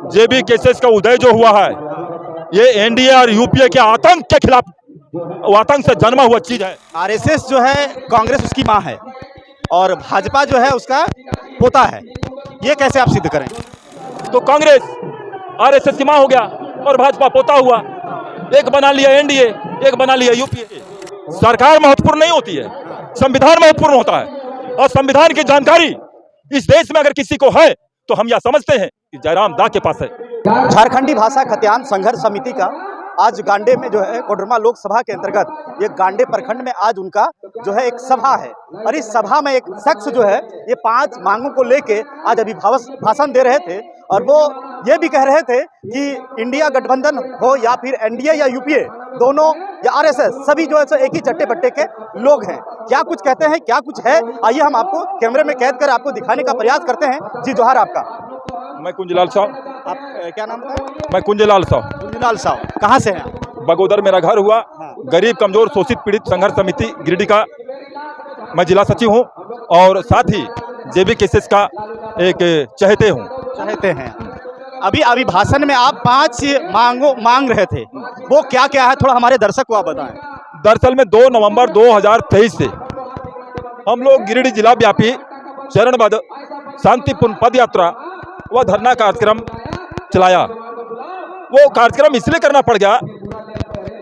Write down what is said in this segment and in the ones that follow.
जेबी cases का उदय जो हुआ है, ये एनडीए और यूपीए के आतंक के खिलाफ, आतंक से जन्मा हुआ चीज है। आरएसएस जो है कांग्रेस उसकी मां है और भाजपा जो है उसका पोता है, ये कैसे आप सिद्ध करें? तो कांग्रेस आरएसएस की मां हो गया और भाजपा पोता हुआ। एक बना लिया एनडीए, एक बना लिया यूपीए। सरकार महत्वपूर्ण नहीं होती है, संविधान महत्वपूर्ण होता है। और संविधान की जानकारी इस देश में अगर किसी को है तो हम यह समझते हैं कि जयराम दा के पास है। झारखंडी भाषा खतियान संघर्ष समिति का आज गांडे में जो है कोडरमा लोकसभा के अंतर्गत ये गांडे प्रखंड में आज उनका जो है एक सभा है और इस सभा में एक शख्स जो है ये 5 मांगों को लेके आज अभिभाषण भाषण दे रहे थे और वो ये भी कह रहे थे कि इंडिया गठबंधन हो या फिर एनडीए या यूपीए, दोनों या आरएसएस, सभी जो है सो एक ही चट्टे बट्टे के लोग हैं। क्या कुछ कहते हैं, क्या कुछ है, आइए हम आपको कैमरे में कैद कर आपको दिखाने का प्रयास करते हैं। जी जोहार आपका। मैं कुंजलाल साहब। आप क्या नाम बताएं? मैं कुंजलाल साहब। कुंजलाल साहब कहाँ से हैं? बगोदर मेरा घर हुआ। गरीब कमजोर शोषित पीड़ित संघर्ष समिति गिरिडीह का मैं जिला सचिव हूँ और साथ ही जेबी केसेस का एक चहेते हूँ। चाहते हैं अभी भाषण में आप 5 मांग रहे थे, वो क्या क्या है, थोड़ा हमारे दर्शक को आप बताएं। दरअसल में 2 नवंबर 2023 से हम लोग गिरिडीह जिला व्यापी चरणबद्ध शांतिपूर्ण पद यात्रा व धरना कार्यक्रम चलाया। वो कार्यक्रम इसलिए करना पड़ गया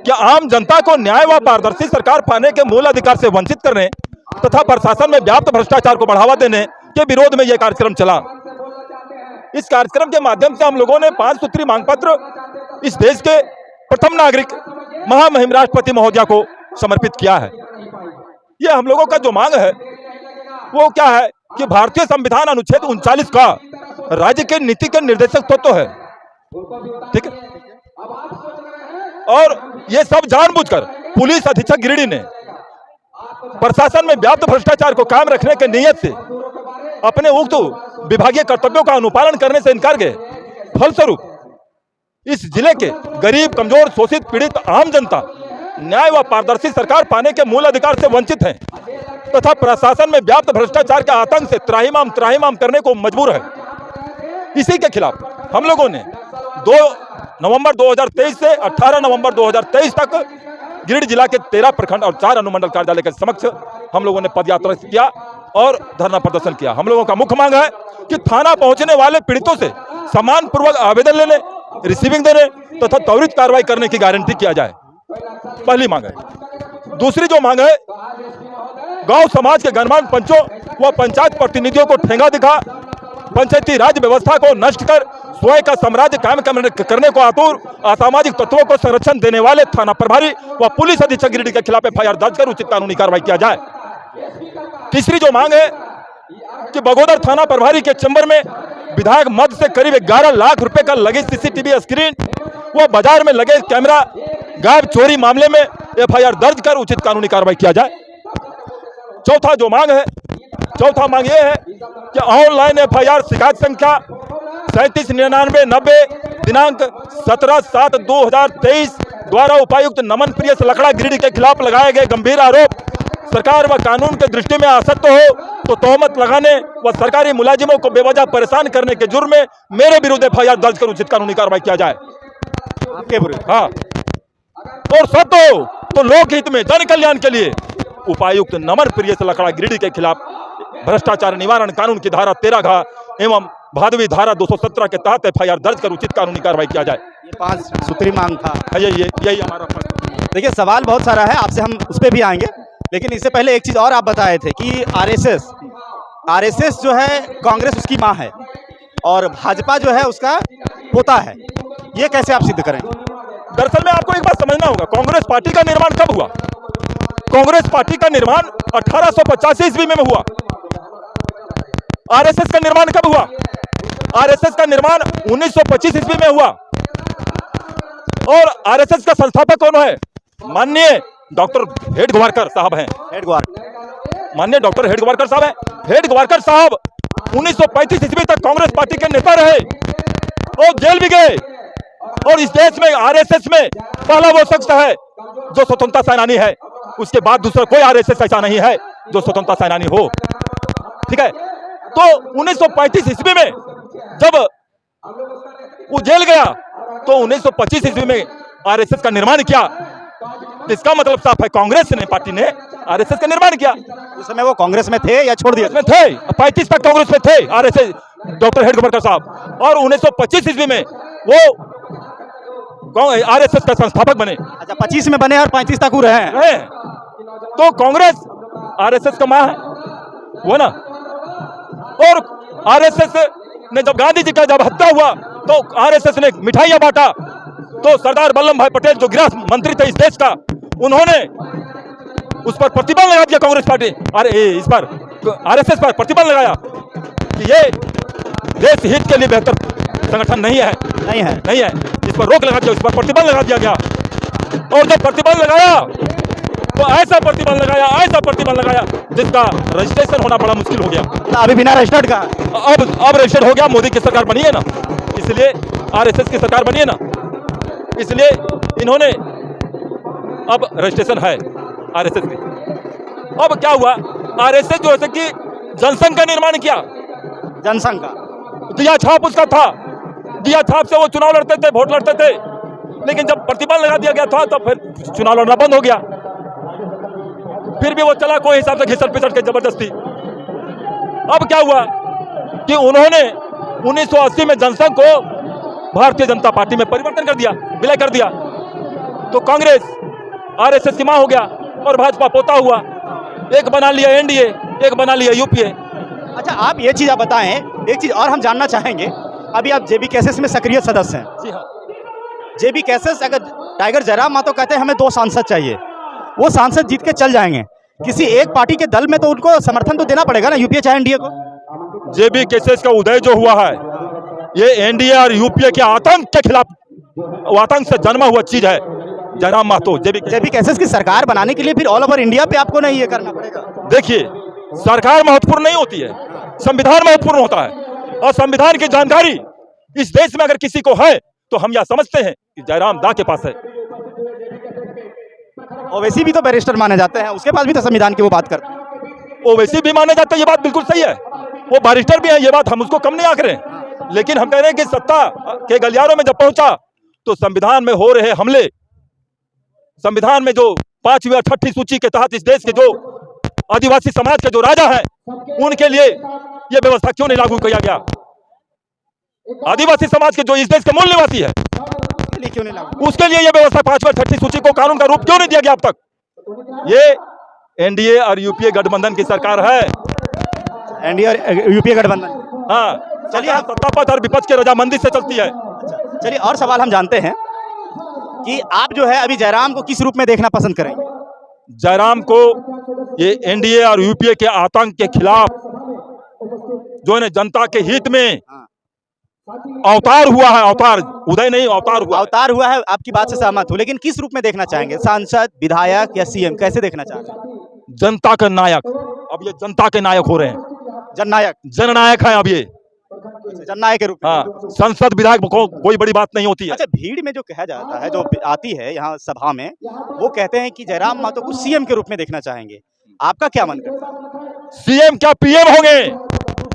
कि आम जनता को न्याय व पारदर्शी सरकार पाने के मूल अधिकार से वंचित करने तथा प्रशासन में व्याप्त भ्रष्टाचार को बढ़ावा देने के विरोध में यह कार्यक्रम चला। इस कार्यक्रम के माध्यम से हम लोगों ने 5 सूत्री मांग पत्र इस देश के प्रथम नागरिक महामहिम राष्ट्रपति महोदया को समर्पित किया है। यह हम लोगों का जो मांग है वो क्या है कि भारतीय संविधान अनुच्छेद 39 का राज्य के नीति के निर्देशक तत्व है, ठीक है। और ये सब जानबूझकर पुलिस अधीक्षक गिरिडीह ने प्रशासन में व्याप्त भ्रष्टाचार को कायम रखने के नियत से अपने उक्त विभागीय कर्तव्यों का अनुपालन करने से इनकार गए। फलस्वरूप इस जिले के गरीब कमजोर शोषित पीड़ित आम जनता न्याय व पारदर्शी सरकार पाने के मूल अधिकार से वंचित हैं तथा प्रशासन में व्याप्त भ्रष्टाचार के आतंक से त्राहिमाम करने को मजबूर है। इसी के खिलाफ हम लोगों ने 2 नवंबर 2023 से 18 नवंबर 2023 तक गिरिडीह जिला के 13 प्रखंड और 4 अनुमंडल कार्यालय के समक्ष हम लोगों ने पदयात्रा किया और धरना प्रदर्शन किया। हम लोगों का मुख्य मांग है कि थाना पहुंचने वाले पीड़ितों से सम्मान पूर्वक आवेदन लेने, रिसीविंग देने तथा त्वरित कार्रवाई करने की गारंटी किया जाए। पहली मांग है। दूसरी जो मांग है, गांव समाज के गणमान्य पंचों व पंचायत प्रतिनिधियों को ठेंगा दिखा पंचायती राज व्यवस्था को नष्ट कर स्वयं का साम्राज्य कायम करने को आतुर असामाजिक तत्वों को संरक्षण देने वाले थाना प्रभारी व पुलिस अधीक्षक गिरिडीह के खिलाफ एफआईआर दर्ज कर उचित कानूनी कार्रवाई किया जाए। तीसरी जो मांग है कि बगोदर थाना प्रभारी के चैम्बर में विधायक मद से करीब 11 लाख रुपए का लगे सीसीटीवी स्क्रीन व बाजार में लगे कैमरा गायब चोरी मामले में एफआईआर दर्ज कर उचित कानूनी कार्रवाई किया जाए। चौथा मांग यह है कि ऑनलाइन एफआईआर शिकायत संख्या 379990 दिनांक 17/7/2023 द्वारा उपायुक्त नमन प्रिय लकड़ा गिरिडीह के खिलाफ लगाए गए गंभीर आरोप सरकार व कानून के दृष्टि में असत्य हो तो तोहमत लगाने व सरकारी मुलाजिमों को बेवजह परेशान करने के जुर्म में मेरे विरुद्ध एफआईआर दर्ज कर उचित कानूनी कार्रवाई किया जाए। आपके विरुद्ध? हाँ। और सत्य तो लोकहित में जन कल्याण के लिए उपायुक्त नमन प्रिय लकड़ा गिरिडीह के खिलाफ भ्रष्टाचार निवारण कानून की धारा 13 एवं भादवी धारा 217 के तहत एफआईआर दर्ज कर उचित कानूनी कार्रवाई किया जाए। ये 5 सूत्री मांग था। यही हमारा। देखिए सवाल बहुत सारा है, आपसे हम उस पर भी आएंगे, लेकिन इससे पहले एक चीज और आप बताए थे कि आरएसएस जो है कांग्रेस उसकी मां है और भाजपा जो है उसका पोता है, ये कैसे आप सिद्ध करें? दरअसल में आपको एक बात समझना होगा, कांग्रेस पार्टी का निर्माण कब हुआ? कांग्रेस पार्टी का निर्माण 1885 ईस्वी में हुआ। आरएसएस का निर्माण कब हुआ? आरएसएस का निर्माण 1925 ईस्वी में हुआ। और आरएसएस का संस्थापक कौन है? माननीय डॉक्टर हेडगेवार साहब हैं। माननीय डॉक्टर हेडगेवार साहब हैं। हेडगेवार साहब 1935 ईस्वी तक कांग्रेस पार्टी के नेता रहे और जेल भी गए। और इस देश में आरएसएस में पहला वो शख्स है जो स्वतंत्रता सेनानी है, उसके बाद दूसरा कोई आरएसएस ऐसा नहीं है जो स्वतंत्रता सेनानी हो, ठीक है। तो 1935 ईस्वी में जब वो जेल गया तो 1925 ईस्वी में आरएसएस का निर्माण किया। इसका मतलब साफ है, कांग्रेस ने पार्टी ने आरएसएस का निर्माण किया। उस समय वो कांग्रेस में थे या छोड़ दिया? में थे, 35 तक कांग्रेस में थे आरएसएस, डॉक्टर हेडगेवार साहब, और 1925 ईस्वी में वो आरएसएस का संस्थापक बने। अच्छा, 25 में बने और 35 तक वो रहे। तो कांग्रेस आरएसएस का मां है वो ना। और आरएसएस ने जब गांधी जी का जब हत्या हुआ तो आरएसएस ने मिठाइयां बांटा, तो सरदार वल्लभ भाई पटेल जो गृह मंत्री थे इस देश का, उन्होंने उस पर प्रतिबंध लगा दिया। कांग्रेस पार्टी इस पर आरएसएस पर प्रतिबंध लगाया कि ये देश हित के लिए बेहतर संगठन नहीं है। इस पर रोक लगा दिया, इस पर प्रतिबंध लगा दिया गया। और जब प्रतिबंध लगाया तो ऐसा प्रतिबंध लगाया जिसका रजिस्ट्रेशन होना बड़ा मुश्किल हो गया। अभी बिना रजिस्टर्ड का अब रजिस्टर्ड हो गया। मोदी की सरकार बनी है ना, इसलिए आरएसएस की सरकार बनी है ना, इसलिए इन्होंने अब रजिस्ट्रेशन है आरएसएस की। अब क्या हुआ, आरएसएस जो है कि जनसंघ का निर्माण किया। जनसंघ का दिया छाप उसका था, दिया छाप से वो चुनाव लड़ते थे, वोट लड़ते थे। लेकिन जब प्रतिबंध लगा दिया गया था तो फिर चुनाव लड़ना बंद हो गया। फिर भी वो चला कोई हिसाब से घिसट पिसट के जबरदस्ती। अब क्या हुआ कि उन्होंने 1980 में जनसंघ को भारतीय जनता पार्टी में परिवर्तन कर दिया, विलय कर दिया। तो कांग्रेस आरएसएस की मां हो गया और भाजपा पोता हुआ। एक बना लिया एनडीए, एक बना लिया यूपीए। अच्छा, आप ये चीज आप बताएं, एक चीज और हम जानना चाहेंगे। अभी आप जेबी कैसेस में सक्रिय सदस्य हैं। जी हाँ। जेबी कैसेस, अगर टाइगर जयराम मातो कहते हैं हमें 2 सांसद चाहिए, वो सांसद जीत के चल जाएंगे, किसी एक पार्टी के दल में तो उनको समर्थन तो देना पड़ेगा ना, यूपीए चाहे एनडीए को। जेबी केसेस का उदय जो हुआ है, ये एनडीए और यूपीए के आतंक के खिलाफ, आतंक से जन्मा हुआ चीज है। जयराम महतो जेबी केसेस की सरकार बनाने के लिए फिर ऑल ओवर इंडिया पे आपको नहीं ये करना पड़ेगा। देखिए, सरकार महत्वपूर्ण नहीं होती है, संविधान महत्वपूर्ण होता है। और संविधान की जानकारी इस देश में अगर किसी को है तो हम यह समझते हैं कि जयराम दा के पास है। ओवैसी भी तो बैरिस्टर माने जाते हैं, उसके पास भी तो संविधान की वो बात करते हैं। ओवैसी भी माने जाते हैं, ये बात बिल्कुल सही है। वो बैरिस्टर भी है, ये बात हम उसको कम नहीं आंक रहे हैं। लेकिन हम कह रहे हैं कि सत्ता के गलियारों में जब पहुंचा तो संविधान में हो रहे हमले, संविधान में जो 5वीं और 6ठी सूची के तहत इस देश के जो आदिवासी समाज के जो राजा हैं, उनके लिए यह व्यवस्था क्यों नहीं लागू किया गया? आदिवासी समाज के जो इस देश के मूल निवासी है, क्यों नहीं लागू? उसके लिए यह व्यवस्था 5वीं और 6ठी सूची को कानून का रूप क्यों नहीं दिया गया अब तक? ये एनडीए और यूपीए गठबंधन की सरकार है। एनडीए और यूपीए गठबंधन, हाँ, चलिए, सत्ता पक्ष और विपक्ष के रजामंदी से चलती है। चलिए, और सवाल हम जानते हैं कि आप जो है अभी जयराम को किस रूप में देखना पसंद करेंगे? जयराम को ये एनडीए और यूपीए के आतंक के खिलाफ जो है जनता के हित में अवतार हुआ है, अवतार, उदय नहीं, अवतार हुआ है। आपकी बात से सहमत हूं, लेकिन किस रूप में देखना चाहेंगे? सांसद, विधायक या सीएम, कैसे देखना चाहेंगे? जनता का नायक। अब ये जनता के नायक हो रहे हैं, जननायक है अब ये, जननायक के रूप में। हाँ, संसद विधायक को कोई बड़ी बात नहीं होती है। अच्छा, भीड़ में जो कहा जाता है, जो आती है यहाँ सभा में, वो कहते हैं कि जयराम मातो को सीएम के रूप में देखना चाहेंगे। आपका क्या मन करता है? सीएम क्या पीएम होंगे?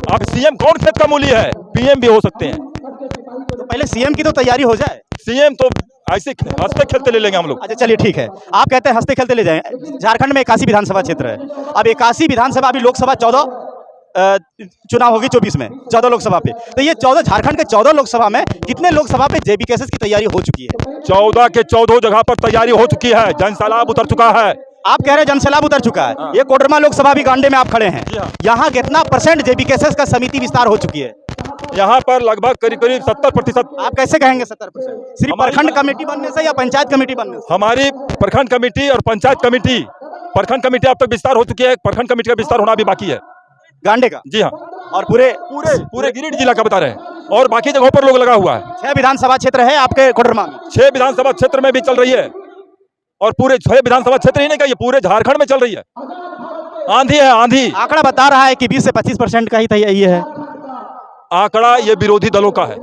अब सीएम कौन क्षेत्र का मूल्य है, पीएम भी हो सकते हैं। तो पहले सीएम की तो तैयारी हो जाए। सीएम तो ऐसे हंसते खेलते ले लेंगे हम लोग। अच्छा, चलिए ठीक है, आप कहते हैं हंसते खेलते ले जाएंगे। झारखंड में 81 विधानसभा क्षेत्र है। अब 81 विधानसभा, अभी लोकसभा 14 चुनाव होगी 24 में, 14 लोकसभा पे। तो ये 14 झारखंड के 14 लोकसभा में कितने लोकसभा पे जेबी केसेस की तैयारी हो चुकी है? 14 के 14 जगह पर तैयारी हो चुकी है, जनसैलाब उतर चुका है। आप कह रहे हैं जनसैलाब उतर चुका है। हाँ। ये कोडरमा लोकसभा भी गांडे में आप खड़े हैं, यहाँ कितना % जेबी केसेस का समिति विस्तार हो चुकी है? यहाँ पर लगभग करीब 70%। आप कैसे कहेंगे 70%? सिर्फ प्रखंड कमेटी बनने से या पंचायत कमेटी बनने से? हमारी प्रखंड कमेटी और पंचायत कमेटी, प्रखंड कमेटी अब तक विस्तार हो चुकी है, प्रखंड कमेटी का विस्तार होना भी बाकी है गांडे का। जी हाँ, और पूरे गिरिडीह जिला का बता रहे हैं, और बाकी जगहों पर लोग लगा हुआ है। 6 विधानसभा क्षेत्र है आपके कोडरमा में? 6 विधानसभा क्षेत्र में भी चल रही है, और पूरे 6 विधानसभा क्षेत्र ही नहीं, ये पूरे झारखंड में चल रही है। आंधी है, आंधी। आंकड़ा बता रहा है कि 20 से 25% का ही ये है आंकड़ा। ये विरोधी दलों का है।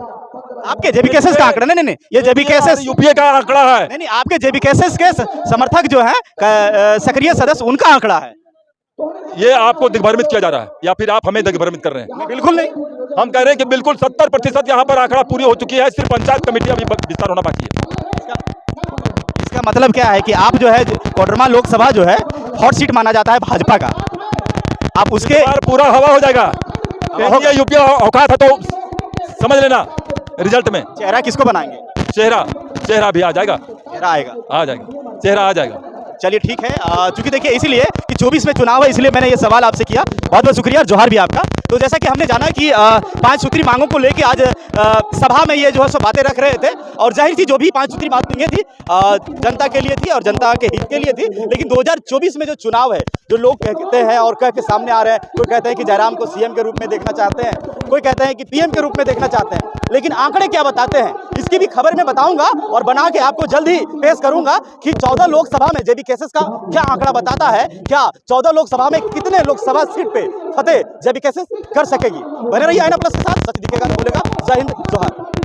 आपके जेबी केसेस का आंकड़ा? नहीं, ये जेबी केसेस यूपीए का आंकड़ा है। नहीं, आपके जेबी केसेस के समर्थक जो है सक्रिय सदस्य, उनका आंकड़ा है। ये आपको दिग्भ्रमित किया जा रहा है, या फिर आप हमें दिग्भ्रमित कर रहे हैं? बिल्कुल नहीं। हम कह रहे हैं कि बिल्कुल 70% यहाँ पर आंकड़ा पूरी हो चुकी है, सिर्फ पंचायत कमेटी अभी विस्तार होना बाकी है। इसका मतलब क्या है कि आप जो है कोडरमा लोकसभा जो है हॉट सीट माना जाता है भाजपा का, आप उसके बार पूरा हवा हो जाएगा। ये यूपी औकात है तो समझ लेना रिजल्ट में चेहरा किसको बनाएंगे? चेहरा भी आ जाएगा, चेहरा आएगा। चेहरा आ जाएगा। चलिए ठीक है, चूंकि देखिए इसीलिए कि 24 में चुनाव है, इसलिए मैंने ये सवाल आपसे किया। बहुत बहुत शुक्रिया और जोहार भी आपका। तो जैसा कि हमने जाना कि 5 सूत्री मांगों को लेके आज सभा में ये जो है सो बातें रख रहे थे, और जाहिर थी जो भी 5 सूत्री मांगें थी जनता के लिए थी और जनता के हित के लिए थी। लेकिन 2024 में जो चुनाव है, जो लोग कहते हैं और कह के सामने आ रहे हैं, कोई कहते हैं कि जयराम को सीएम के रूप में देखना चाहते हैं, कोई कहते हैं कि पीएम के रूप में देखना चाहते हैं, लेकिन आंकड़े क्या बताते हैं इसकी भी खबर मैं बताऊंगा और बना के आपको जल्द ही पेश करूंगा कि 14 लोकसभा में जेबी केसेस का क्या आंकड़ा बताता है, क्या 14 लोकसभा में कितने लोकसभा सीट पे फतेह जेबी केसेस कर सकेगी। बने रहिए आईना प्लस के साथ, सच दिखेगा तो बोलेगा। जय हिंद, जोहार।